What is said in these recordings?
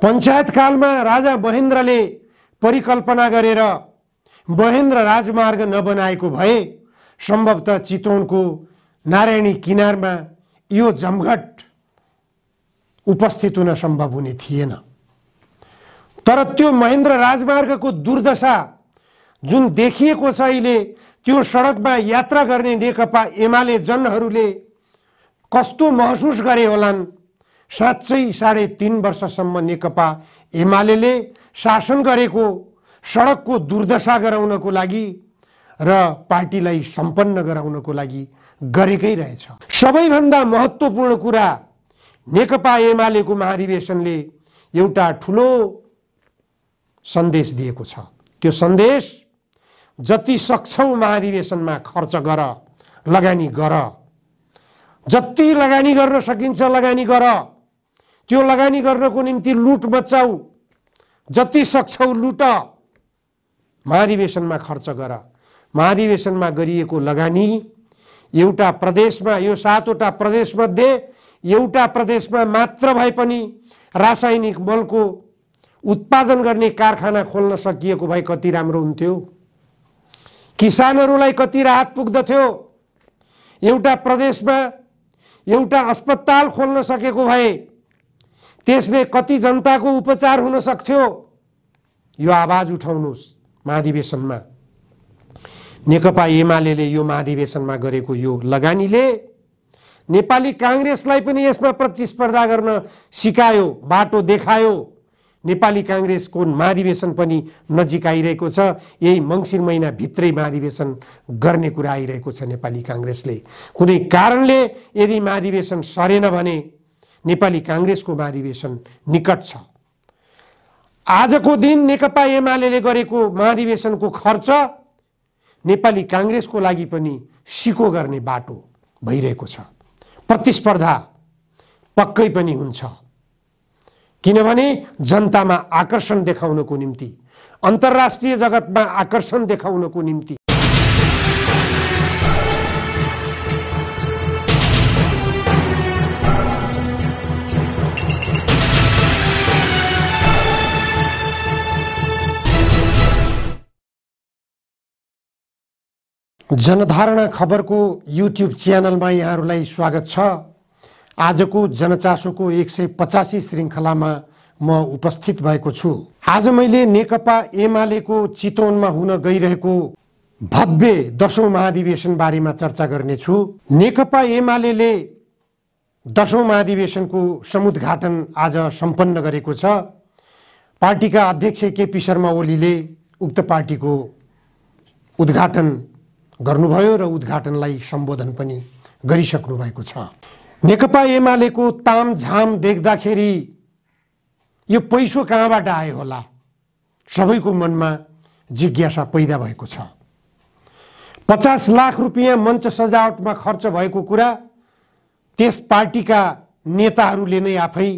पञ्चायत कालमा राजा महेन्द्रले परिकल्पना गरेर महेन्द्र राजमार्ग नबनाएको भए सम्भवतः चितवनको नारायणी किनारमा यो जमघट उपस्थित हुन सम्भव हुने थिएन। तर त्यो महेन्द्र राजमार्गको दुर्दशा जुन देखिएको छ अहिले, त्यो सडकमा यात्रा गर्ने नेकपा एमाले जनहरूले कस्तो महसुस गरे होलान्। साँच्चै 3.5 वर्षसम्म नेकपा एमाले शासन गरेको सडकको दुर्दशा गराउनको लागि र पार्टीलाई सम्पन्न गराउनको लागि गरेकै रहेछ। सबैभन्दा महत्त्वपूर्ण कुरा, नेकपा एमालेको महाधिवेशनले एउटा ठुलो सन्देश दिएको छ। त्यो सन्देश, जति सक्छौ महाधिवेशनमा खर्च गर, लगानी गर, जति लगानी गर्न सकिन्छ लगानी गर, त्यो लगानी गर्नको निम्ति लुट मचाऊ, जति सक्छौ लुट, महाधिवेशनमा खर्च गर। महाधिवेशनमा गरिएको लगानी एउटा प्रदेशमा, यो 7वटा प्रदेशमध्ये एउटा प्रदेशमा मात्र भए पनि रासायनिक मलको उत्पादन गर्ने कारखाना खोल्न सकिएको भए कति राम्रो हुन्थ्यो, किसानहरूलाई कति राहत पुग्दथ्यो। एउटा प्रदेशमा एउटा अस्पताल खोल्न सकेको भए त्यसले कति जनताको उपचार हुन सक्थ्यो। यो आवाज उठाउनुहोस् महाधिवेशनमा। नेकपा एमालेले यो महाधिवेशनमा गरेको यो लगानीले नेपाली कांग्रेसलाई पनि यसमा प्रतिस्पर्धा गर्न सिकायो, बाटो देखायो। नेपाली कांग्रेसको महाधिवेशन पनि नजिक आइरहेको छ। यही मङ्सिर महिना भित्रै महाधिवेशन गर्ने कुरा आइरहेको छ। नेपाली कांग्रेसले कुनै कारणले यदि महाधिवेशन सरेन भने नेपाली कांग्रेसको महाधिवेशन निकट छ। आजको दिन नेकपा एमालेले गरेको महाधिवेशनको खर्च नेपाली कांग्रेसको लागि पनि सिको गर्ने बाटो भइरहेको छ। प्रतिस्पर्धा पक्कै पनि हुन्छ, किनभने जनतामा आकर्षण देखाउनको निम्ति, अन्तर्राष्ट्रिय जगतमा आकर्षण देखाउनको निम्ति जनधारणा खबरको युट्युब च्यानलमा यहाँहरूलाई स्वागत छ। आजको जनचासोको 185 श्रृङ्खलामा म उपस्थित भएको छु। आज मैले नेकपा एमालेको चितवनमा हुन गइरहेको भव्य 10औं महाधिवेशन बारेमा चर्चा गर्नेछु। नेकपा एमालेले 10औं महाधिवेशनको समुद्घाटन आज सम्पन्न गरेको छ। पार्टीका अध्यक्ष केपी शर्मा ओलीले उक्त पार्टीको उद्घाटन गर्नुभयो र उद्घाटनलाई सम्बोधन पनि गरिसक्नु भएको छ। नेकपा एमालेको तामझाम देख्दाखेरि यो पैसो कहाँबाट आयो होला, सबैको मनमा जिज्ञासा पैदा भएको छ। 50 लाख रुपियाँ मञ्च सजावटमा खर्च भएको कुरा त्यस पार्टीका नेताहरूले नै आफै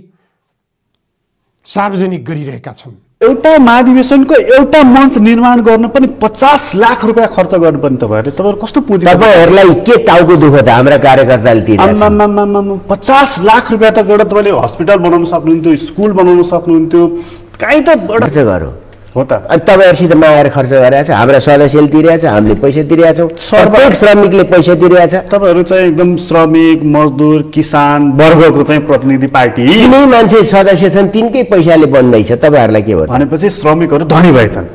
सार्वजनिक गरिरहेका छन्। एउटा महाधिवेशनको एउटा मञ्च निर्माण गर्न पनि 50 लाख रुपियाँ खर्च गर्नुपर्ने तपाईहरु कस्तो पुँजी, तपाईहरुलाई के टाउको दुख त हाम्रा कार्यकर्ताले तिर्छ। 50 लाख रुपियाँ त गएर तपाईले हस्पिटल बनाउन सक्नुहुन्थ्यो, स्कुल बनाउन सक्नुहुन्थ्यो, काई त खर्च गरो हो त। अनि तपाईहरुसित मागेर खर्च गरेछ, हाम्रा सदस्यले तिरेछ, हामीले पैसा तिरेका छौं, प्रत्येक श्रमिकले पैसा तिरेका छ। तपाईहरु चाहिँ एकदम श्रमिक, मजदुर, किसान वर्गको चाहिँ प्रतिनिधि पार्टी, तिनै मान्छे सदस्य छन्, तिनकै पैसाले बन्दैछ। तपाईहरुलाई के भन्नु? भनेपछि श्रमिकहरु धनी भएछन्।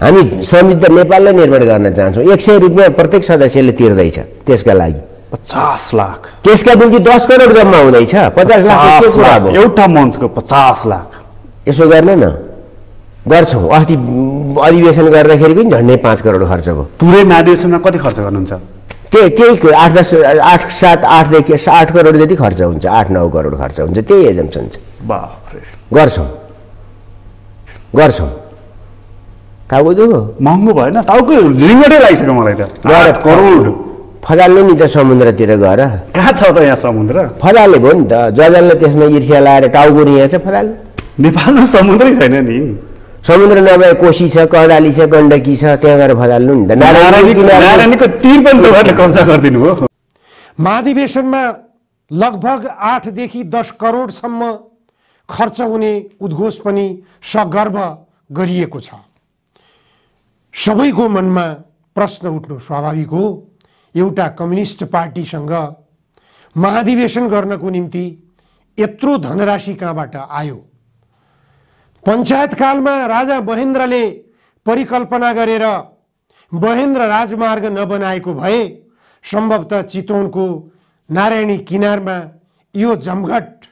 हामी श्रमिक त नेपाललाई निर्माण गर्न चाहन्छौं। 100 रुपैयाँ प्रत्येक सदस्यले तिर्दैछ त्यसका लागि। 50 लाख त्यसका निम्ति 10 करोड जम्मा हुँदैछ। 50 लाख के कुरा हो? एउटा मञ्चको 50 लाख। यसो गर्ने न, गर्छौं। अस्ति अधिवेशन गर्दाखेरि पनि झन्डै 5 करोड खर्च भयो। पुरै महाधिवेशनमा कति खर्च गर्नुहुन्छ? त्यही 8 7 8 देखि 8 करोड जति खर्च हुन्छ, 8 9 करोड खर्च हुन्छ। त्यही एजम्सन छ। बाफ रे, गर्छौं। टाउको दुखो महँगो भएन? टाउको रिङ्गटै लागिसक्यो मलाई त। 8 करोड फजाल्नु नि त समुद्रतिर गएर। कहाँ छ त यहाँ समुद्र? फजालले भयो नि त। जजलले त्यसमा ईर्ष्या लाएर टाउको यहाँ छ फजाल। नेपालमा समुद्रै छैन नि। समुद्र नभए कोशी छ, कर्णाली छ, गण्डकी छ, त्यहाँ गएर फजाल्नु नि त। नारायणीको तीर पनि तपाईँले कब्जा गरिदिनु हो। महाधिवेशनमा लगभग 8 देखि 10 करोडसम्म खर्च हुने उद्घोष पनि सगर्व गरिएको छ। सबैको मनमा प्रश्न उठ्नु स्वाभाविक हो। एउटा कम्युनिस्ट पार्टीसँग महाधिवेशन गर्नको निम्ति यत्रो धनराशि कहाँबाट आयो? पञ्चायतकालमा राजा महेन्द्रले परिकल्पना गरेर महेन्द्र राजमार्ग नबनाएको भए सम्भवतः चितवनको नारायणी किनारमा यो जमघट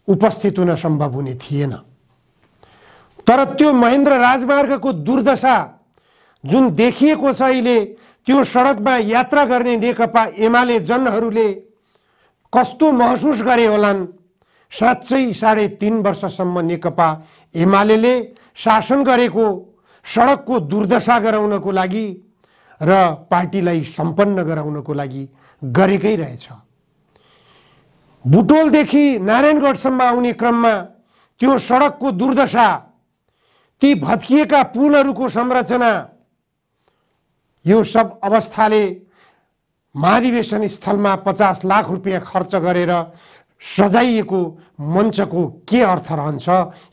उपस्थित हुन सम्भव हुने थिएन। तर त्यो महेन्द्र राजमार्गको दुर्दशा जुन देखिएको छ अहिले, त्यो सडकमा यात्रा गर्ने नेकपा एमाले जनहरूले कस्तो महसुस गरे होलान्? साँच्चै 3.5 वर्षसम्म नेकपा एमाले शासन गरेको सडकको दुर्दशा गराउनको लागि र पार्टीलाई सम्पन्न गराउनको लागि गरेकै रहेछ। बुटोलदेखि नारायणगढसम्म आउने क्रममा त्यो सडकको दुर्दशा, ती भत्किएका पुलहरूको संरचना, यो सब अवस्थाले महाधिवेशन स्थलमा 50 लाख रुपियाँ खर्च गरेर सजाइएको मञ्चको के अर्थ रहन्छ,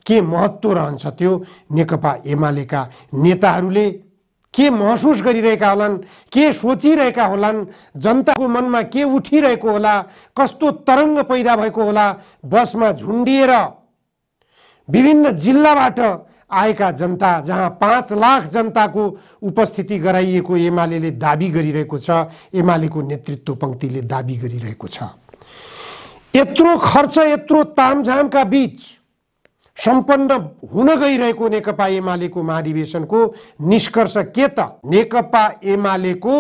के महत्त्व रहन्छ? त्यो नेकपा एमालेका नेताहरूले के महसुस गरिरहेका होलान्, के सोचिरहेका होलान्, जनताको मनमा के उठिरहेको होला, कस्तो तरङ्ग पैदा भएको होला? बसमा झुन्डिएर विभिन्न जिल्लाबाट आएका जनता, जहाँ 5 लाख जनताको उपस्थिति गराइएको एमालेले दाबी गरिरहेको छ, एमालेको नेतृत्व पंक्तिले दाबी गरिरहेको छ। यत्रो खर्च, यत्रो तामझामका बीच सम्पन्न हुन गइरहेको नेकपा एमालेको महाधिवेशनको निष्कर्ष के त? नेकपा एमालेको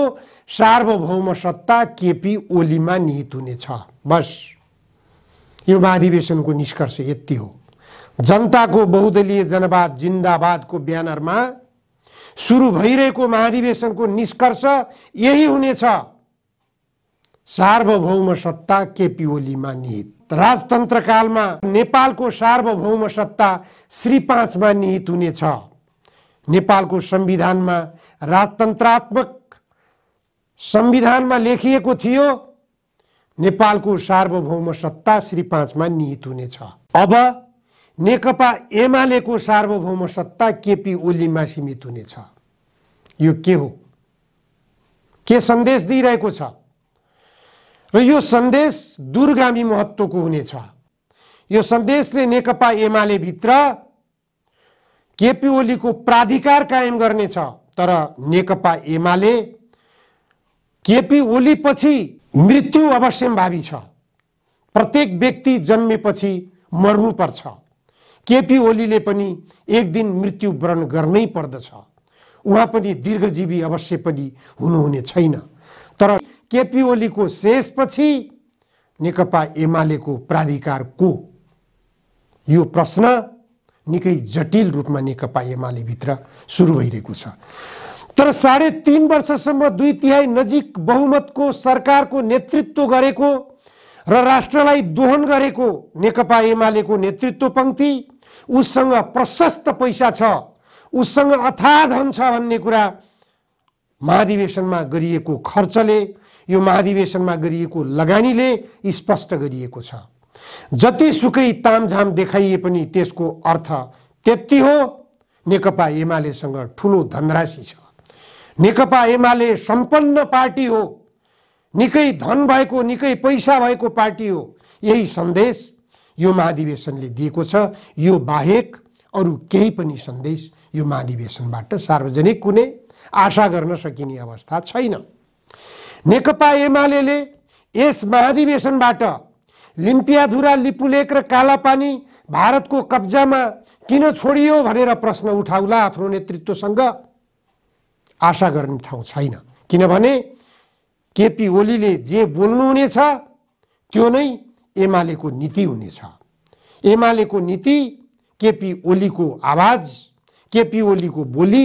सार्वभौम सत्ता केपी ओलीमा निहित हुनेछ। बस यो महाधिवेशनको निष्कर्ष यति हो। जनताको बहुदलीय जनवाद जिन्दाबादको ब्यानरमा सुरु भइरहेको महाधिवेशनको निष्कर्ष यही हुनेछ। सार्वभौम सत्ता केपी ओलीमा निहित। राजतन्त्र कालमा नेपालको सार्वभौम सत्ता श्री 5 मा निहित हुनेछ। नेपालको संविधानमा राजतन्त्रात्मक संविधानमा लेखिएको थियो नेपालको सार्वभौम सत्ता श्री 5 मा निहित हुनेछ। अब नेकपा एमालेको सार्वभौम सत्ता केपी ओलीमा सीमित हुनेछ। यो के हो? के सन्देश दिइरहेको छ? र यो सन्देश दूरगामी महत्त्वको हुनेछ। यो सन्देशले नेकपा एमाले भित्र केपी ओलीको प्राधिकार कायम गर्नेछ। तर नेकपा एमाले केपी ओली पछि मृत्यु अवश्यम्भावी छ। प्रत्येक व्यक्ति जन्मेपछि मर्नुपर्छ। केपी ओलीले पनि एक दिन मृत्यु वरण गर्नै पर्दछ। उहाँ पनि दीर्घजीवी अवश्य पनि हुनुहुने छैन। तर केपी ओलीको शेषपछि नेकपा एमालेको प्राधिकार को? यो प्रश्न निकै जटिल रूपमा नेकपा एमाले भित्र सुरु भइरहेको छ। तर 3.5 वर्षसम्म 2/3 नजिक बहुमतको सरकारको नेतृत्व गरेको र राष्ट्रलाई दोहन गरेको नेकपा एमालेको नेतृत्व पंक्ति, उससँग प्रशस्त पैसा छ, उससँग अथाह धन छ भन्ने कुरा महाधिवेशनमा गरिएको खर्चले, यो महाधिवेशनमा गरिएको लगानीले स्पष्ट गरिएको छ। जतिसुकै तामझाम देखाइए पनि त्यसको अर्थ त्यति हो, नेकपा एमालेसँग ठुलो धनराशि छ। नेकपा एमाले सम्पन्न पार्टी हो, निकै धन भएको, निकै पैसा भएको पार्टी हो। यही सन्देश यो महाधिवेशनले दिएको छ। यो बाहेक अरू केही पनि सन्देश यो महाधिवेशनबाट सार्वजनिक हुने आशा गर्न सकिने अवस्था छैन। नेकपा एमालेले यस महाधिवेशनबाट लिम्पियाधुरा, लिपुलेक र कालापानी भारतको कब्जामा किन छोडियो भनेर प्रश्न उठाउला आफ्नो नेतृत्वसँग? आशा गर्ने ठाउँ छैन। किनभने केपी ओलीले जे बोल्नुहुनेछ त्यो नै एमालेको नीति हुनेछ। एमालेको नीति केपी ओलीको आवाज, केपी ओलीको बोली,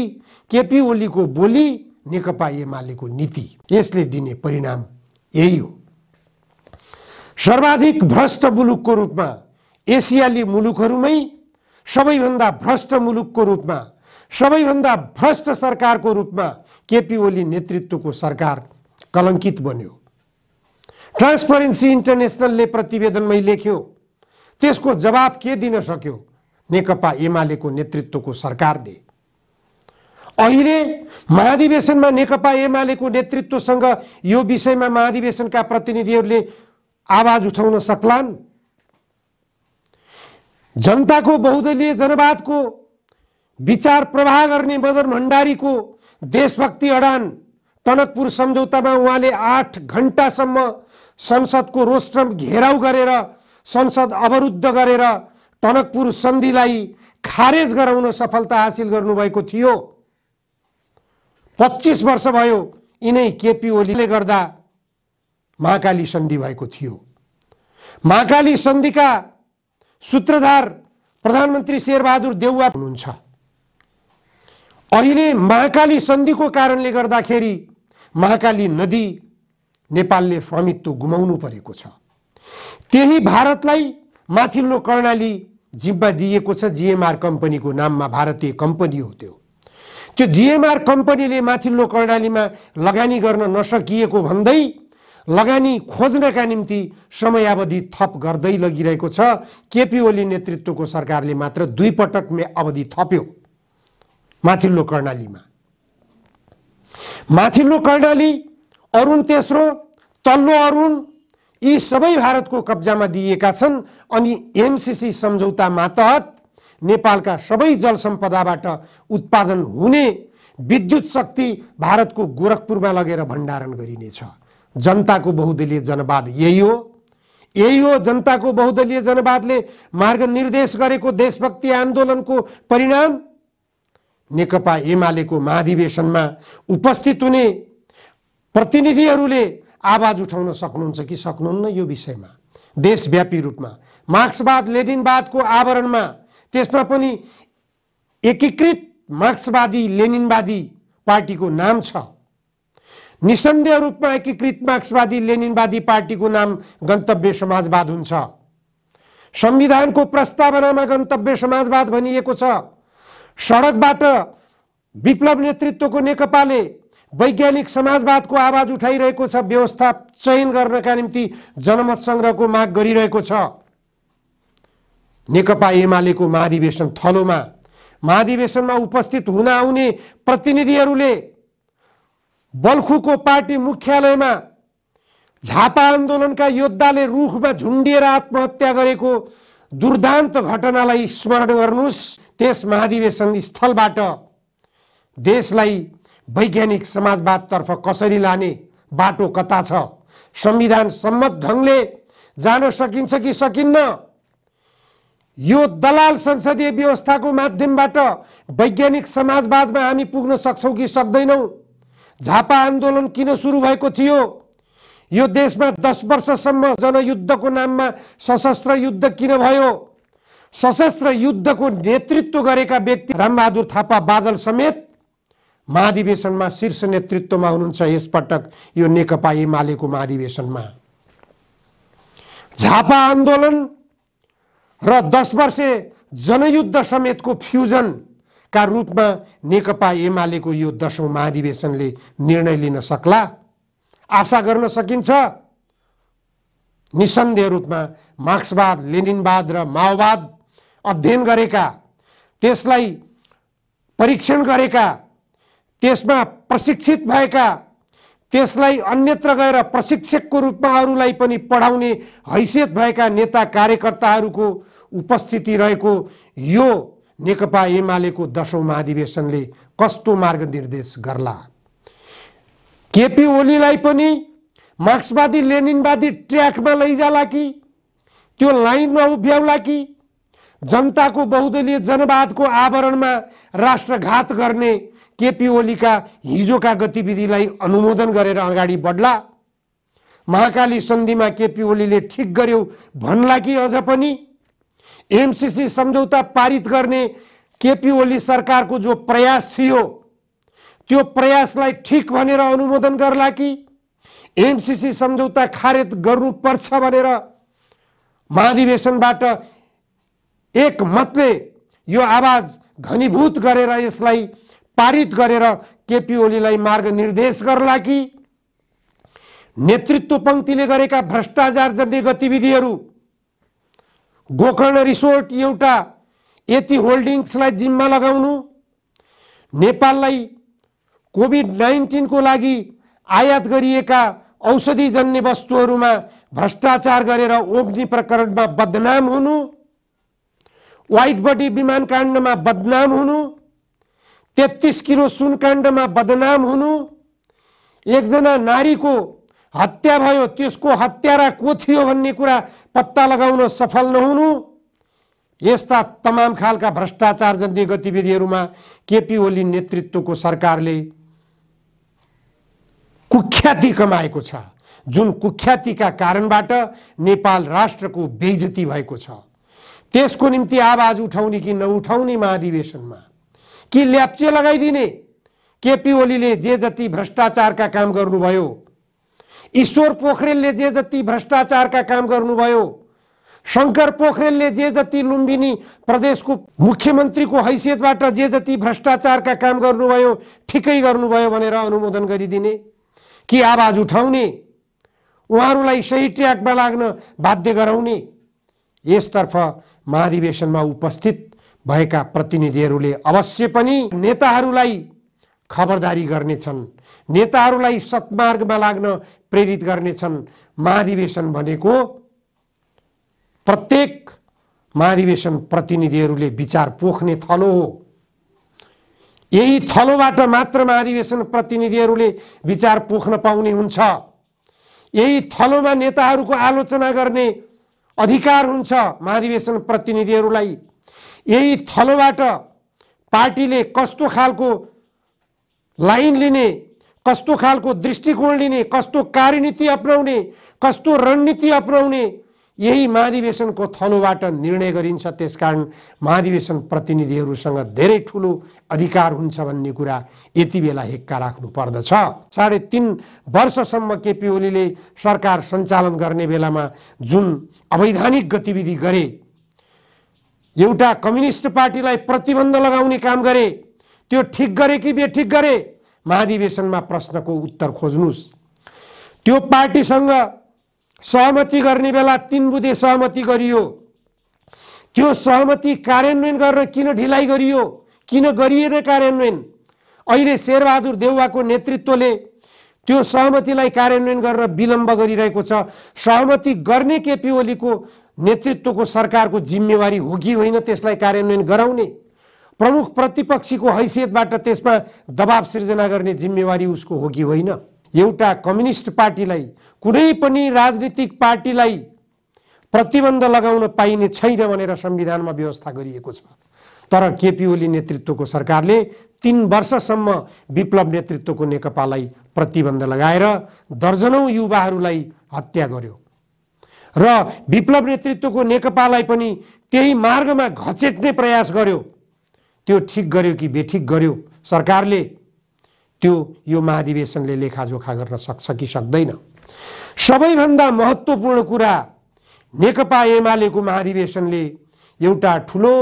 केपी ओलीको बोली नेकपा एमालेको नीति। यसले दिने परिणाम यही हो। सर्वाधिक भ्रष्ट मुलुकको रूपमा, एसियाली मुलुकहरूमै सबैभन्दा भ्रष्ट मुलुकको रूपमा, सबैभन्दा भ्रष्ट सरकारको रूपमा केपी ओली नेतृत्वको सरकार कलङ्कित बन्यो। ट्रान्सपरेन्सी इन्टरनेसनलले प्रतिवेदनमै लेख्यो, त्यसको जवाब के दिन सक्यो नेकपा एमालेको नेतृत्वको सरकारले? अहिले महाधिवेशनमा नेकपा एमालेको नेतृत्वसँग यो विषयमा महाधिवेशनका प्रतिनिधिहरूले आवाज उठाउन सक्लान्? जनताको बहुदलीय जनवादको विचार प्रवाह गर्ने मदन भण्डारीको देशभक्ति अडान टनकपुर सम्झौतामा उहाँले 8 घण्टासम्म संसदको रोस्ट्रम घेराउ गरेर संसद अवरुद्ध गरेर टनकपुर सन्धिलाई खारेज गराउन सफलता हासिल गर्नुभएको थियो। 25 वर्ष भयो यिनै केपी ओलीले गर्दा महाकाली सन्धि भएको थियो। महाकाली सन्धिका सूत्रधार प्रधानमन्त्री शेरबहादुर देउवा हुनुहुन्छ। अहिले महाकाली सन्धिको कारणले गर्दाखेरि महाकाली नदी नेपालले स्वामित्व गुमाउनु परेको छ। त्यही भारतलाई माथिल्लो कर्णाली जिम्मा दिएको छ। जीएमआर कम्पनीको नाममा भारतीय कम्पनी हो त्यो जीएमआर कम्पनीले माथिल्लो कर्णालीमा लगानी गर्न नसकिएको भन्दै लगानी खोज्नका निम्ति समयावधि थप गर्दै लगिरहेको छ। केपी ओली नेतृत्वको सरकारले मात्र 2 पटक अवधि थप्यो माथिल्लो कर्णालीमा। माथिल्लो कर्णाली, अरुण तेस्रो, तल्लो अरुण यी सबै भारतको कब्जामा दिएका छन्। अनि एमसीसी सम्झौता मातहत नेपालका सबै जल सम्पदाबाट उत्पादन हुने विद्युत शक्ति भारतको गोरखपुरमा लगेर भण्डारण गरिनेछ। जनताको बहुदलीय जनवाद यही हो। जनताको बहुदलीय जनवादले मार्ग निर्देश गरेको देशभक्ति आन्दोलनको परिणाम। नेकपा एमालेको महाधिवेशनमा उपस्थित हुने प्रतिनिधिहरूले आवाज उठाउन सक्नुहुन्छ कि सक्नुहुन्न यो विषयमा? देशव्यापी रूपमा मार्क्सवाद लेनिनवादको आवरणमा, त्यसमा पनि एकीकृत मार्क्सवादी लेनिनवादी पार्टीको नाम छ। निसन्देह रूपमा एकीकृत मार्क्सवादी लेनिनवादी पार्टीको नाम गन्तव्य समाजवाद हुन्छ। संविधानको प्रस्तावनामा गन्तव्य समाजवाद भनिएको छ। सडकबाट विप्लव नेतृत्वको नेकपाले वैज्ञानिक समाजवादको आवाज उठाइरहेको छ। व्यवस्था चयन गर्नका निम्ति जनमत संग्रहको माग गरिरहेको छ। नेकपा एमालेको महाधिवेशन थलोमा महाधिवेशनमा उपस्थित हुन आउने प्रतिनिधिहरूले बल्खुको पार्टी मुख्यालयमा झापा आन्दोलनका योद्धाले रुखमा झुन्डिएर आत्महत्या गरेको दुर्दान्त घटनालाई स्मरण गर्नुस्। त्यस महाधिवेशन स्थलबाट देशलाई वैज्ञानिक समाजवादतर्फ कसरी लाने बाटो कता छ? संविधान सम्मत ढङ्गले जान सकिन्छ कि सकिन्न? यो दलाल संसदीय व्यवस्थाको माध्यमबाट वैज्ञानिक समाजवादमा हामी पुग्न सक्छौं कि सक्दैनौं? झापा आन्दोलन किन सुरु भएको थियो? यो देशमा 10 वर्षसम्म जनयुद्धको नाममा सशस्त्र युद्ध किन भयो? सशस्त्र युद्धको नेतृत्व गरेका व्यक्ति रामबहादुर थापा बादल समेत महाधिवेशनमा शीर्ष नेतृत्वमा हुनुहुन्छ। यसपटक यो नेकपा एमालेको महाधिवेशनमा झापा आन्दोलन र 10 वर्षे जनयुद्ध समेतको फ्युजनका रूपमा नेकपा एमालेको यो 10औं महाधिवेशनले निर्णय लिन सक्ला? आशा गर्न सकिन्छ? निसन्देह रूपमा मार्क्सवाद लेनिनवाद र माओवाद अध्ययन गरेका, त्यसलाई परीक्षण गरेका, त्यसमा प्रशिक्षित भएका, त्यसलाई अन्यत्र गएर प्रशिक्षकको रूपमा अरूलाई पनि पढाउने हैसियत भएका नेता कार्यकर्ताहरूको उपस्थिति रहेको यो नेकपा एमालेको 10औं महाधिवेशनले कस्तो मार्गनिर्देश गर्ला? केपी ओलीलाई पनि मार्क्सवादी लेनिनवादी ट्र्याकमा लैजाला कि त्यो लाइनमा उभ्याउला कि जनताको बहुदलीय जनवादको आवरणमा राष्ट्रघात गर्ने केपी ओलीका हिजोका गतिविधिलाई अनुमोदन गरेर अगाडि बढ्ला? महाकाली सन्धिमा केपी ओलीले ठिक गर्यो भन्ला कि अझ पनि एमसीसी सम्झौता पारित गर्ने केपी ओली सरकारको जो प्रयास थियो त्यो प्रयासलाई ठिक भनेर अनुमोदन गर्ला कि एमसीसी सम्झौता खारेज गर्नुपर्छ भनेर महाधिवेशनबाट एक मतले यो आवाज घनीभूत गरेर यसलाई पारित गरेर केपी ओलीलाई मार्ग निर्देश गर्ला कि नेतृत्व पंक्तिले गरेका भ्रष्टाचार जन्य गतिविधिहरू गोकर्ण रिसोर्ट एउटा यति होल्डिङ्सलाई जिम्मा लगाउनु, नेपाललाई कोभिड-19 को लागि आयात गरिएका औषधिजन्य वस्तुहरूमा भ्रष्टाचार गरेर ओग्नी प्रकरणमा बदनाम हुनु, व्हाइट बडी विमान काण्डमा बदनाम हुनु, 33 किलो सुन काण्डमा बदनाम हुनु, एकजना नारीको हत्या भयो, त्यसको हत्यारा को थियो भन्ने कुरा पत्ता लगाउन सफल नहुनु, यस्ता तमाम खालका भ्रष्टाचार जन्य गतिविधिहरूमा केपी ओली नेतृत्वको सरकारले कुख्याति कमाएको छ, जुन कुख्यातिका कारणबाट नेपाल राष्ट्रको बेइज्जती भएको छ। त्यसको निम्ति आवाज उठाउने कि नउठाउने महाधिवेशनमा, कि ल्याप्चे लगाइदिने? केपी ओलीले जे जति भ्रष्टाचारका काम गर्नुभयो, ईश्वर पोखरेलले जे जति भ्रष्टाचारका काम गर्नुभयो, शंकर पोखरेलले जे जति लुम्बिनी प्रदेशको मुख्यमन्त्रीको हैसियतबाट जे जति भ्रष्टाचारका काम गर्नुभयो, ठिकै गर्नुभयो भनेर अनुमोदन गरिदिने कि आवाज उठाउने, उहाँहरूलाई सही ट्र्याकमा लाग्न बाध्य गराउने? यसतर्फ महाधिवेशनमा उपस्थित भएका प्रतिनिधिहरूले अवश्य पनि नेताहरूलाई खबरदारी गर्नेछन्, नेताहरूलाई सत्मार्गमा लाग्न प्रेरित गर्नेछन्। महाधिवेशन भनेको प्रत्येक महाधिवेशन प्रतिनिधिहरूले विचार पोख्ने थलो हो। यही थलोबाट मात्र महाधिवेशन प्रतिनिधिहरूले विचार पोख्न पाउने हुन्छ। यही थलोमा नेताहरूको आलोचना गर्ने अधिकार हुन्छ महाधिवेशन प्रतिनिधिहरूलाई। यही थलोबाट पार्टीले कस्तो खालको लाइन लिने, कस्तो खालको दृष्टिकोण लिने, कस्तो कार्यनीति अपनाउने, कस्तो रणनीति अपनाउने, यही महाधिवेशनको थलोबाट निर्णय गरिन्छ। त्यसकारण महाधिवेशन प्रतिनिधिहरूसँग धेरै ठुलो अधिकार हुन्छ भन्ने कुरा यति बेला हेक्का राख्नु पर्दछ। 3.5 वर्षसम्म केपी ओलीले सरकार सञ्चालन गर्ने बेलामा जुन अवैधानिक गतिविधि गरे, एउटा कम्युनिस्ट पार्टीलाई प्रतिबन्ध लगाउने काम गरे, त्यो ठिक गरे कि बेठिक गरे? महाधिवेशनमा प्रश्नको उत्तर खोज्नुस्। त्यो पार्टीसँग सहमति गर्ने बेला 3 बुँदे सहमति गरियो, त्यो सहमति कार्यान्वयन गर्न किन ढिलाइ गरियो, किन गरिएन कार्यान्वयन? अहिले शेरबहादुर देउवाको नेतृत्वले त्यो सहमतिलाई कार्यान्वयन गर्न विलम्ब गरिरहेको छ। सहमति गर्ने केपी ओलीको नेतृत्वको सरकारको जिम्मेवारी हो कि होइन त्यसलाई कार्यान्वयन गराउने? प्रमुख प्रतिपक्षीको हैसियतबाट त्यसमा दबाव सिर्जना गर्ने जिम्मेवारी उसको हो कि होइन? एउटा कम्युनिस्ट पार्टीलाई, कुनै पनि राजनीतिक पार्टीलाई प्रतिबन्ध लगाउन पाइने छैन भनेर संविधानमा व्यवस्था गरिएको छ। तर केपी ओली नेतृत्वको सरकारले 3 वर्षसम्म विप्लव नेतृत्वको नेकपालाई प्रतिबन्ध लगाएर दर्जनौं युवाहरूलाई हत्या गर्यो र विप्लव नेतृत्वको नेकपालाई पनि त्यही मार्गमा घचेट्ने प्रयास गर्यो। त्यो ठिक गर्यो कि बेठिक गर्यो सरकारले? त्यो यो महाधिवेशनले लेखाजोखा गर्न सक्छ कि सक्दैन? सबैभन्दा महत्त्वपूर्ण कुरा, नेकपा एमालेको महाधिवेशनले एउटा ठुलो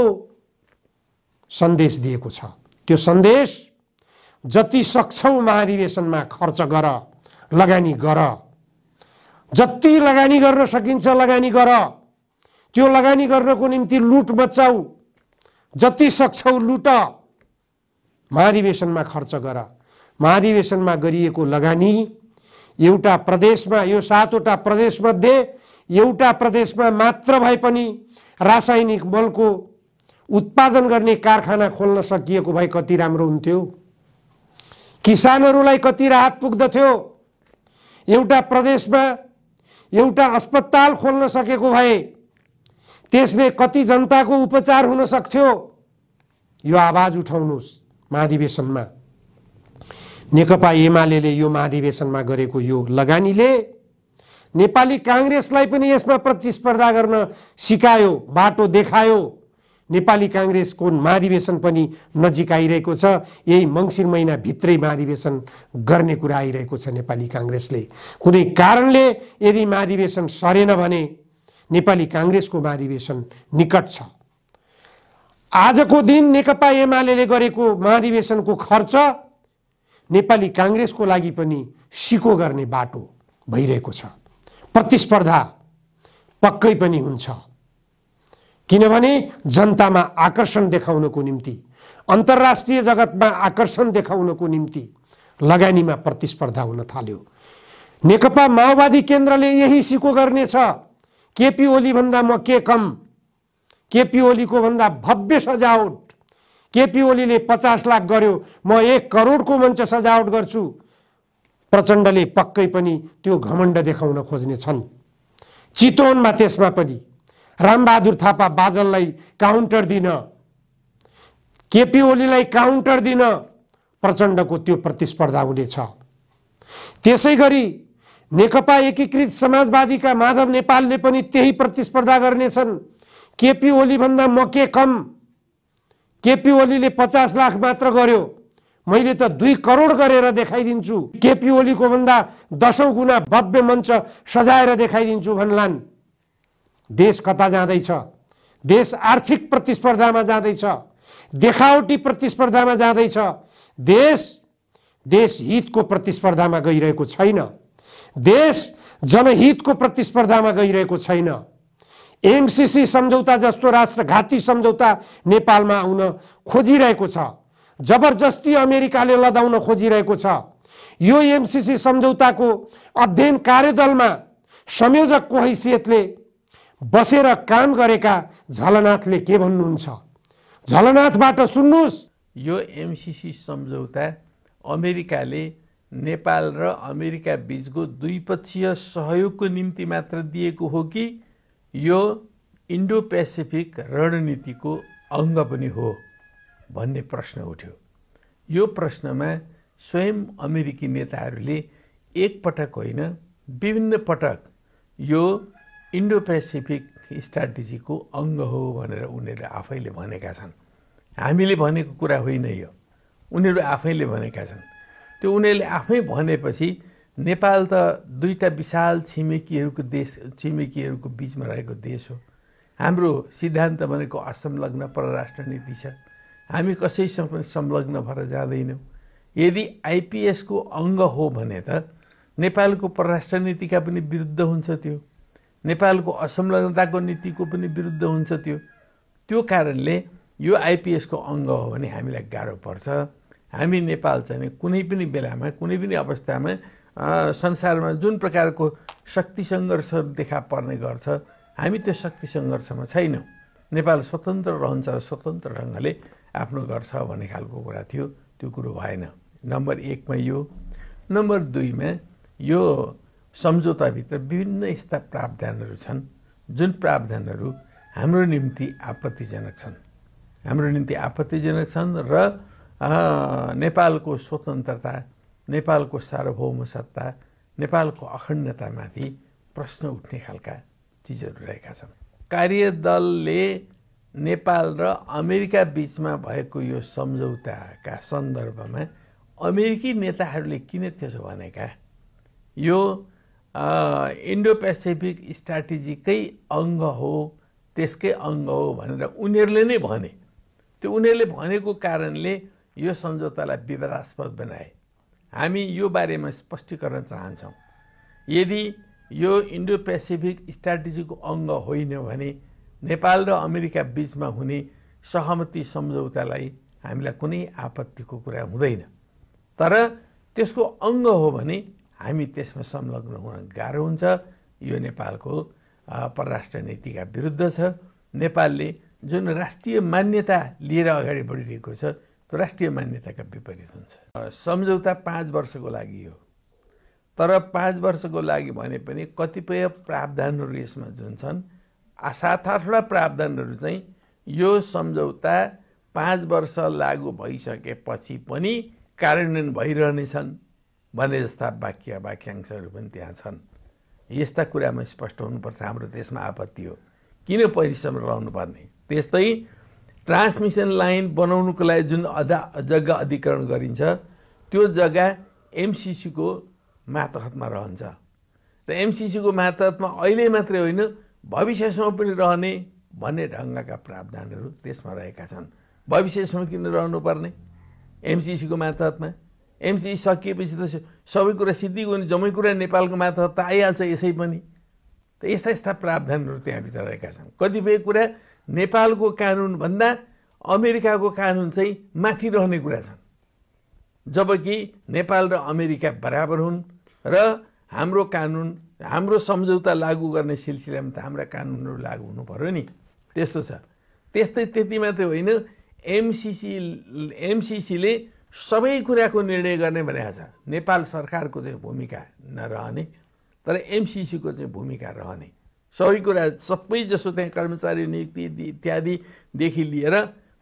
सन्देश दिएको छ। त्यो सन्देश, जति सक्छौ महाधिवेशनमा खर्च गर, लगानी गर, जति लगानी गर्न सकिन्छ लगानी गर, त्यो लगानी गर्नको निम्ति लुट मचाऊ, जति सक्छौ लुट, महाधिवेशनमा खर्च गर। महाधिवेशनमा गरिएको लगानी एउटा प्रदेशमा, यो 7वटा प्रदेशमध्ये एउटा प्रदेशमा मात्र भए पनि रासायनिक मलको उत्पादन गर्ने कारखाना खोल्न सकिएको भए कति राम्रो हुन्थ्यो, किसानहरूलाई कति राहत पुग्दथ्यो। एउटा प्रदेशमा एउटा अस्पताल खोल्न सकेको भए त्यसले कति जनताको उपचार हुन सक्थ्यो। यो आवाज उठाउनुस् महाधिवेशनमा। नेकपा एमालेले यो महाधिवेशनमा गरेको यो लगानीले नेपाली कांग्रेसलाई पनि यसमा प्रतिस्पर्धा गर्न सिकायो, बाटो देखायो। नेपाली कांग्रेसको महाधिवेशन पनि नजिक आइरहेको छ। यही मंसिर महिना भित्रै महाधिवेशन गर्ने कुरा आइरहेको छ। नेपाली कांग्रेसले कुनै कारणले यदि महाधिवेशन सरेन भने नेपाली कांग्रेसको महाधिवेशन निकट छ। आजको दिन नेकपा एमालेले गरेको महाधिवेशनको खर्च नेपाली कांग्रेसको लागि पनि सिको गर्ने बाटो भइरहेको छ। प्रतिस्पर्धा पक्कै पनि हुन्छ। किनभने जनतामा आकर्षण देखाउनको निम्ति, अन्तर्राष्ट्रिय जगतमा आकर्षण देखाउनको निम्ति लगानीमा प्रतिस्पर्धा हुन थाल्यो। नेकपा माओवादी केन्द्रले यही सिको गर्नेछ। केपी ओली भन्दा म के कम, केपी ओलीको भन्दा भव्य सजावट, केपी ओलीले 50 लाख गर्यो म 1 करोडको मञ्च सजावट गर्छु। प्रचण्डले पक्कै पनि त्यो घमण्ड देखाउन खोज्ने छन्। चितवनमा त्यसमा पनि रामबहादुर थापा बादललाई काउन्टर दिन, केपी ओलीलाई काउन्टर दिन प्रचण्डको त्यो प्रतिस्पर्धा हुनेछ। त्यसै गरी नेकपा एकीकृत समाजवादीका माधव नेपालले पनि त्यही प्रतिस्पर्धा गर्नेछन्। केपी ओली भन्दा म के कम, केपी ओलीले 50 लाख मात्र गर्यो, मैले त 2 करोड गरेर देखाइदिन्छु, केपी ओलीको भन्दा 10औं गुणा भव्य मञ्च सजाएर देखाइदिन्छु भन्लान्। देश कता जाँदैछ? देश आर्थिक प्रतिस्पर्धामा जाँदैछ, देखावटी प्रतिस्पर्धामा जाँदैछ। देश हितको प्रतिस्पर्धामा गइरहेको छैन। देश जनहितको प्रतिस्पर्धामा गइरहेको छैन। एमसीसी सम्झौता जस्तो राष्ट्रघाती सम्झौता नेपालमा आउन खोजिरहेको छ। जबरजस्ती अमेरिकाले लदाउन खोजिरहेको छ। यो एमसीसी सम्झौताको अध्ययन कार्यदलमा संयोजकको हैसियतले बसेर काम गरेका झलनाथले के भन्नुहुन्छ? झलनाथबाट सुन्नुहोस्। यो एमसीसी सम्झौता अमेरिकाले नेपाल र अमेरिका बीचको द्विपक्षीय सहयोगको निम्ति मात्र दिएको हो कि यो इन्डो पेसिफिक रणनीतिको अङ्ग पनि हो भन्ने प्रश्न उठ्यो। यो प्रश्नमा स्वयं अमेरिकी नेताहरूले एक पटक होइन विभिन्न पटक यो इन्डो पेसिफिक स्ट्राटेजीको अङ्ग हो भनेर उनीहरूले आफैले भनेका छन्। हामीले भनेको कुरा होइन यो, उनीहरू आफैले भनेका छन्। त्यो उनीहरूले आफै भनेपछि नेपाल त 2टा विशाल छिमेकीहरूको बिचमा रहेको देश हो। हाम्रो सिद्धान्त भनेको असंलग्न परराष्ट्र नीति छ। हामी कसैसँग पनि संलग्न भएर जाँदैनौँ। यदि आइपिएसको अङ्ग हो भने त नेपालको परराष्ट्र नीतिका पनि विरुद्ध हुन्छ, त्यो नेपालको असंलग्नताको नीतिको पनि विरुद्ध हुन्छ। त्यो कारणले यो आइपिएसको अङ्ग हो भने हामीलाई गाह्रो पर्छ। हामी नेपाल चाहिँ कुनै पनि बेलामा कुनै पनि अवस्थामा संसारमा जुन प्रकारको शक्ति सङ्घर्ष देखा पर्ने गर्छ, हामी त्यो शक्ति सङ्घर्षमा छैनौँ। नेपाल स्वतन्त्र रहन्छ, स्वतन्त्र ढङ्गले आफ्नो गर्छ भन्ने खालको कुरा थियो। त्यो कुरो भएन। नम्बर 1 मा यो। नम्बर 2 मा यो सम्झौताभित्र विभिन्न यस्ता प्रावधानहरू छन् जुन प्रावधानहरू हाम्रो निम्ति आपत्तिजनक छन्। हाम्रो निम्ति आपत्तिजनक छन् र नेपालको स्वतन्त्रता, नेपालको सार्वभौम सत्ता, नेपालको अखण्डतामाथि प्रश्न उठ्ने खालका चिजहरू रहेका छन्। कार्यदलले नेपाल र अमेरिका बीचमा भएको यो सम्झौताका सन्दर्भमा अमेरिकी नेताहरूले किन त्यसो भनेका? यो इन्डो पेसिफिक स्ट्राटेजीकै अङ्ग हो, त्यसकै अङ्ग हो भनेर उनीहरूले नै भने। त्यो उनीहरूले भनेको कारणले यो सम्झौतालाई विवादास्पद बनाए। हामी यो बारेमा स्पष्टीकरण चाहन्छौँ। यदि यो इन्डो पेसिफिक स्ट्राटेजीको अङ्ग होइन भने नेपाल र अमेरिका बीचमा हुने सहमति सम्झौतालाई हामीलाई कुनै आपत्तिको कुरा हुँदैन। तर त्यसको अङ्ग हो भने हामी त्यसमा संलग्न हुन गाह्रो हुन्छ। यो नेपालको परराष्ट्र नीतिका विरुद्ध छ। नेपालले जुन राष्ट्रिय मान्यता लिएर अगाडि बढिरहेको छ त्यो राष्ट्रिय मान्यताका विपरीत हुन्छ। सम्झौता 5 वर्षको लागि हो, तर 5 वर्षको लागि भने पनि कतिपय प्रावधानहरू यसमा जुन छन् 7-8वटा प्रावधानहरू चाहिँ यो सम्झौता 5 वर्ष लागू भइसकेपछि पनि कार्यान्वयन भइरहनेछन् भन्ने जस्ता वाक्यांशहरू पनि त्यहाँ छन्। यस्ता कुरामा स्पष्ट हुनुपर्छ। हाम्रो देशमा आपत्ति हो, किन परिश्रम रहनुपर्ने? त्यस्तै ट्रान्समिसन लाइन बनाउनुको लागि जुन जग्गा अधिग्रहण गरिन्छ त्यो जग्गा एमसिसीको मातहतमा रहन्छ र एमसिसीको मातहतमा अहिले मात्रै होइन भविष्यसम्म पनि रहने भन्ने ढङ्गका प्रावधानहरू त्यसमा रहेका छन्। भविष्यसम्म किन रहनुपर्ने एमसिसीको मातहतमा? एमसिसी सकिएपछि त सबै कुरा सिद्धिगयो भने जम्मै कुरा नेपालको मातहत आइहाल्छ। यसै पनि त यस्ता प्रावधानहरू त्यहाँभित्र रहेका छन्। कतिपय कुरा नेपालको कानुनभन्दा अमेरिकाको कानुन चाहिँ माथि रहने कुरा छन्, जबकि नेपाल र अमेरिका बराबर हुन् र हाम्रो कानुन, हाम्रो सम्झौता लागू गर्ने सिलसिलामा त हाम्रा कानुनहरू लागू हुनु पर्यो नि। त्यस्तो छ। त्यति मात्रै होइन, एमसिसीले सबै कुराको निर्णय गर्ने भनेको छ। नेपाल सरकारको चाहिँ भूमिका नरहने, तर एमसिसीको चाहिँ भूमिका रहने। सबै कुरा, सबै जसो त्यहाँ कर्मचारी नियुक्ति इत्यादिदेखि लिएर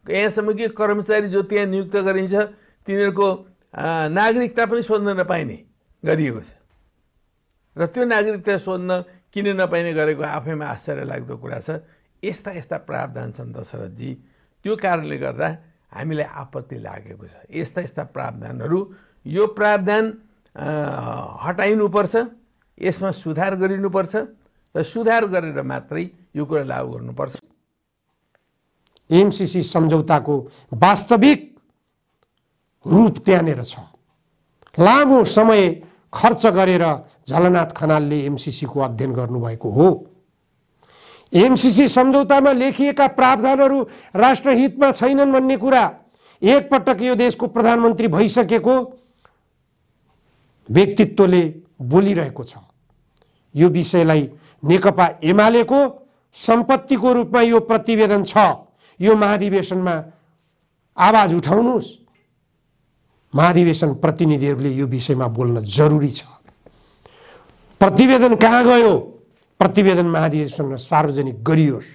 यहाँसम्म कि कर्मचारी जो त्यहाँ नियुक्त गरिन्छ तिनीहरूको नागरिकता पनि सोध्न नपाइने गरिएको छ। र त्यो नागरिकता सोध्न किन नपाइने गरेको आफैमा आश्चर्य लाग्दो कुरा छ। यस्ता प्रावधान छन् दशरथजी, त्यो कारणले गर्दा हामीलाई आपत्ति लागेको छ। यस्ता प्रावधानहरू, यो प्रावधान हटाइनुपर्छ, यसमा सुधार गरिनुपर्छ र सुधार गरेर मात्रै यो कुरा लागू गर्नुपर्छ। एमसिसी सम्झौताको वास्तविक रूप त्यहाँनिर छ। लामो समय खर्च गरेर झलनाथ खनालले एमसिसीको अध्ययन गर्नुभएको हो। एमसिसी सम्झौतामा लेखिएका प्रावधानहरू राष्ट्रहितमा छैनन् भन्ने कुरा एकपटक यो देशको प्रधानमन्त्री भइसकेको व्यक्तित्वले बोलिरहेको छ। यो विषयलाई नेकपा एमालेको सम्पत्तिको रूपमा यो प्रतिवेदन छ। यो महाधिवेशनमा आवाज उठाउनुहोस्। महाधिवेशन प्रतिनिधिहरूले यो विषयमा बोल्न जरुरी छ। प्रतिवेदन कहाँ गयो? प्रतिवेदन महाधिवेशनमा सार्वजनिक गरियोस्।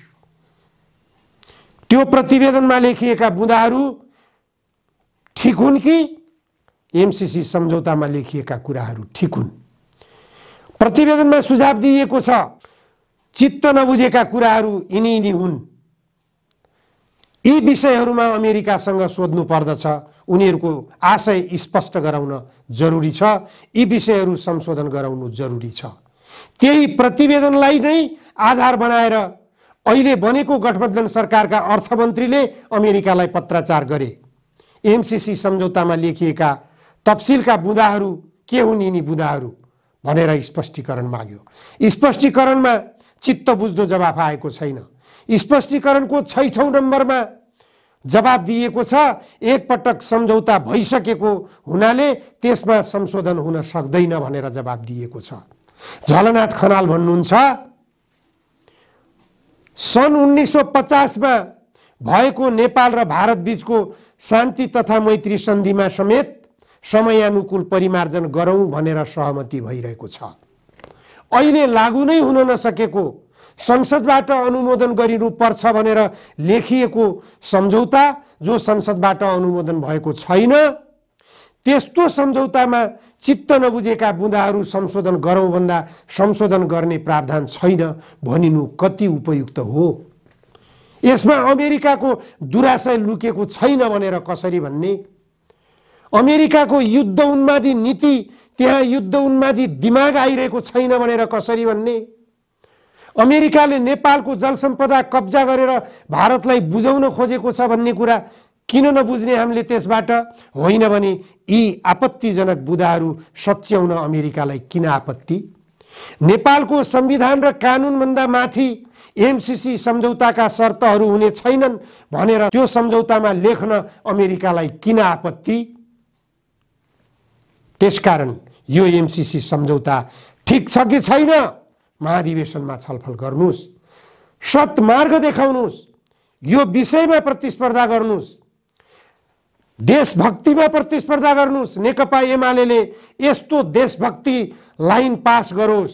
त्यो प्रतिवेदनमा लेखिएका बुँदाहरू ठिक हुन् कि एमसिसी सम्झौतामा लेखिएका कुराहरू ठिक हुन्? प्रतिवेदनमा सुझाव दिइएको छ चित्त नबुझेका कुराहरू यिनी हुन्। यी विषयहरूमा अमेरिकासँग सोध्नु पर्दछ। उनीहरूको आशय स्पष्ट गराउन जरुरी छ। यी विषयहरू संशोधन गराउनु जरुरी छ। त्यही प्रतिवेदनलाई नै आधार बनाएर अहिले बनेको गठबन्धन सरकारका अर्थमन्त्रीले अमेरिकालाई पत्राचार गरे। एमसिसी सम्झौतामा लेखिएका तफसिलका बुँदाहरू के हुन् यिनी बुँदाहरू भनेर स्पष्टीकरण माग्यो। स्पष्टीकरणमा चित्त बुझ्दो जवाफ आएको छैन। स्पष्टीकरणको 6औं नम्बरमा जवाब दिएको छ एकपटक सम्झौता भइसकेको हुनाले त्यसमा संशोधन हुन सक्दैन भनेर जवाब दिएको छ। झलनाथ खनाल भन्नुहुन्छ सन् 1950 मा भएको नेपाल र भारत बीचको शान्ति तथा मैत्री सन्धिमा समेत समयानुकूल परिमार्जन गरौं भनेर सहमति भइरहेको छ। अहिले लागू नै हुन नसकेको संसदबाट अनुमोदन गरिनुपर्छ भनेर लेखिएको सम्झौता जो संसदबाट अनुमोदन भएको छैन, त्यस्तो सम्झौतामा चित्त नबुझेका बुँदाहरू संशोधन गरौं भन्दा संशोधन गर्ने प्रावधान छैन भनिनु कति उपयुक्त हो? यसमा अमेरिकाको दुराशय लुकेको छैन भनेर कसरी भन्ने? अमेरिकाको युद्ध उन्मादी नीति, त्यहाँ युद्ध उन्मादी दिमाग आइरहेको छैन भनेर कसरी भन्ने? अमेरिकाले नेपालको जलसम्पदा कब्जा गरेर भारतलाई बुझाउन खोजेको छ भन्ने कुरा किन नबुझ्ने हामीले त्यसबाट? होइन भने यी आपत्तिजनक बुँदाहरू सच्याउन अमेरिकालाई किन आपत्ति? नेपालको संविधान र कानुनभन्दा माथि एमसिसी सम्झौताका शर्तहरू हुने छैनन् भनेर त्यो सम्झौतामा लेख्न अमेरिकालाई किन आपत्ति? त्यसकारण यो एमसिसी सम्झौता ठिक छ कि छैन महाधिवेशनमा छलफल गर्नुस्, सत्मार्ग देखाउनुस्, यो विषयमा प्रतिस्पर्धा गर्नुस्, देशभक्तिमा प्रतिस्पर्धा गर्नुस्। नेकपा एमालेले यस्तो देशभक्ति लाइन पास गरोस्,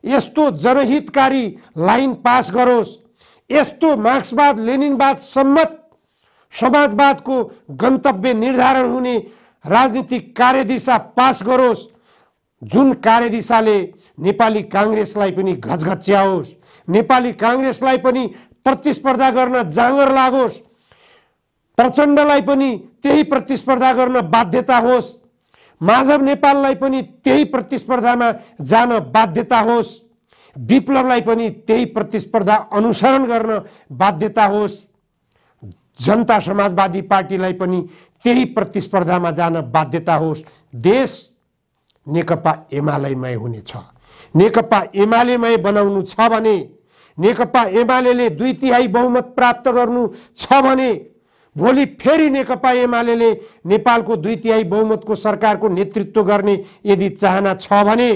यस्तो जनहितकारी लाइन पास गरोस्, यस्तो मार्क्सवाद लेनिनवाद सम्मत समाजवादको गन्तव्य निर्धारण हुने राजनीतिक कार्यदिशा पास गरोस्, जुन कार्यदिशाले नेपाली कांग्रेसलाई पनि घचघच्याओस्, नेपाली कांग्रेसलाई पनि प्रतिस्पर्धा गर्न जाँगर लागोस्, प्रचण्डलाई पनि त्यही प्रतिस्पर्धा गर्न बाध्यता होस्, माधव नेपाललाई पनि त्यही प्रतिस्पर्धामा जान बाध्यता होस्, विप्लवलाई पनि त्यही प्रतिस्पर्धा अनुसरण गर्न बाध्यता होस्, जनता समाजवादी पार्टीलाई पनि त्यही प्रतिस्पर्धामा जान बाध्यता होस्। देश नेकपा एमालेमय हुनेछ। नेकपा एमालेमय बनाउनु छ भने नेकपा एमाले 2/3 बहुमत प्राप्त गर्नु छ भने भोलि फेरि नेकपा एमाले नेपालको 2/3 बहुमतको सरकारको नेतृत्व गर्ने यदि चाहना छ भने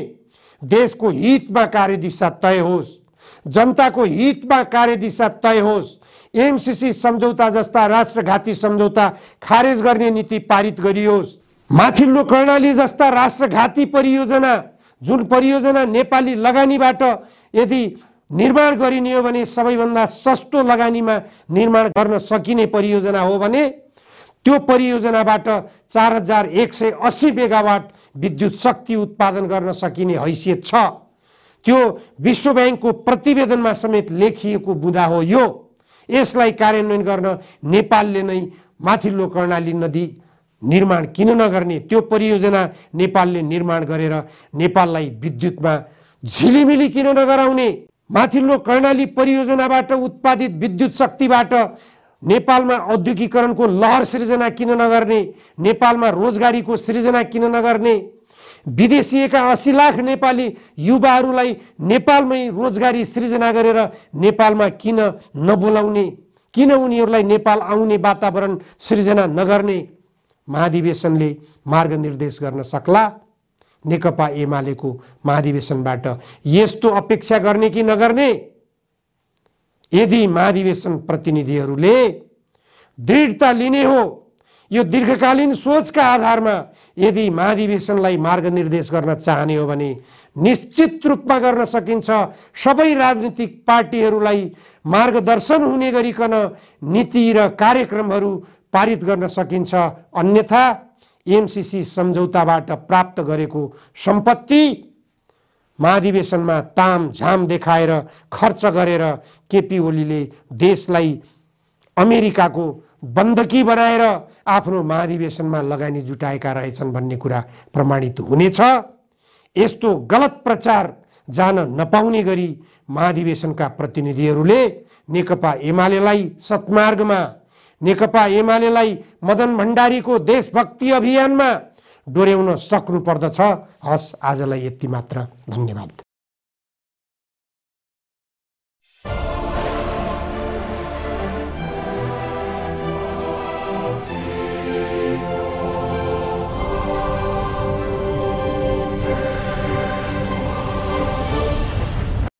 देशको हितमा कार्यदिशा तय होस्, जनताको हितमा कार्यदिशा तय होस्, एमसीसी सम्झौता जस्ता राष्ट्रघाती सम्झौता खारेज गर्ने नीति पारित गरियोस्। माथिल्लो कर्णाली जस्ता राष्ट्रघाती परियोजना, जुन परियोजना नेपाली लगानीबाट यदि निर्माण गरिने हो भने सबैभन्दा सस्तो लगानीमा निर्माण गर्न सकिने परियोजना हो भने त्यो परियोजनाबाट 4180 मेगावाट विद्युत शक्ति उत्पादन गर्न सकिने हैसियत छ। त्यो विश्व ब्याङ्कको प्रतिवेदनमा समेत लेखिएको बुँदा हो यो। यसलाई कार्यान्वयन गर्न नेपालले नै माथिल्लो कर्णाली नदी निर्माण किन नगर्ने? त्यो परियोजना नेपालले निर्माण गरेर नेपाललाई विद्युतमा झिलिमिली किन नगराउने? माथिल्लो कर्णाली परियोजनाबाट उत्पादित विद्युत शक्तिबाट नेपालमा औद्योगिकरणको लहर सृजना किन नगर्ने? नेपालमा रोजगारीको सृजना किन नगर्ने? विदेशिएका 80 लाख नेपाली युवाहरूलाई नेपालमै रोजगारी सृजना गरेर नेपालमा किन नबोलाउने? किन उनीहरूलाई नेपाल आउने वातावरण सृजना नगर्ने? महाधिवेशनले मार्गनिर्देश गर्न सक्ला। नेकपा एमालेको महाधिवेशनबाट यस्तो अपेक्षा गर्ने कि नगर्ने? यदि महाधिवेशन प्रतिनिधिहरूले दृढता लिने हो, यो दीर्घकालीन सोचका आधारमा यदि महाधिवेशनलाई मार्गनिर्देश गर्न चाहने हो भने निश्चित रूपमा गर्न सकिन्छ। सबै राजनीतिक पार्टीहरूलाई मार्गदर्शन हुने गरिकन नीति र कार्यक्रमहरू पारित गर्न सकिन्छ। अन्यथा एमसीसी सम्झौताबाट प्राप्त गरेको सम्पत्ति महाधिवेशनमा तामझाम देखाएर खर्च गरेर केपी ओलीले देशलाई अमेरिकाको बन्दकी बनाएर आफ्नो महाधिवेशनमा लगानी जुटाएका रहेछन् भन्ने कुरा प्रमाणित हुनेछ। यस्तो गलत प्रचार जान नपाउने गरी महाधिवेशनका प्रतिनिधिहरूले नेकपा एमालेलाई सत्मार्गमा, नेकपा एमालेलाई मदन भण्डारीको देशभक्ति अभियानमा डोर्याउन सक्नु पर्दछ। हस्, आजलाई यति मात्र। धन्यवाद।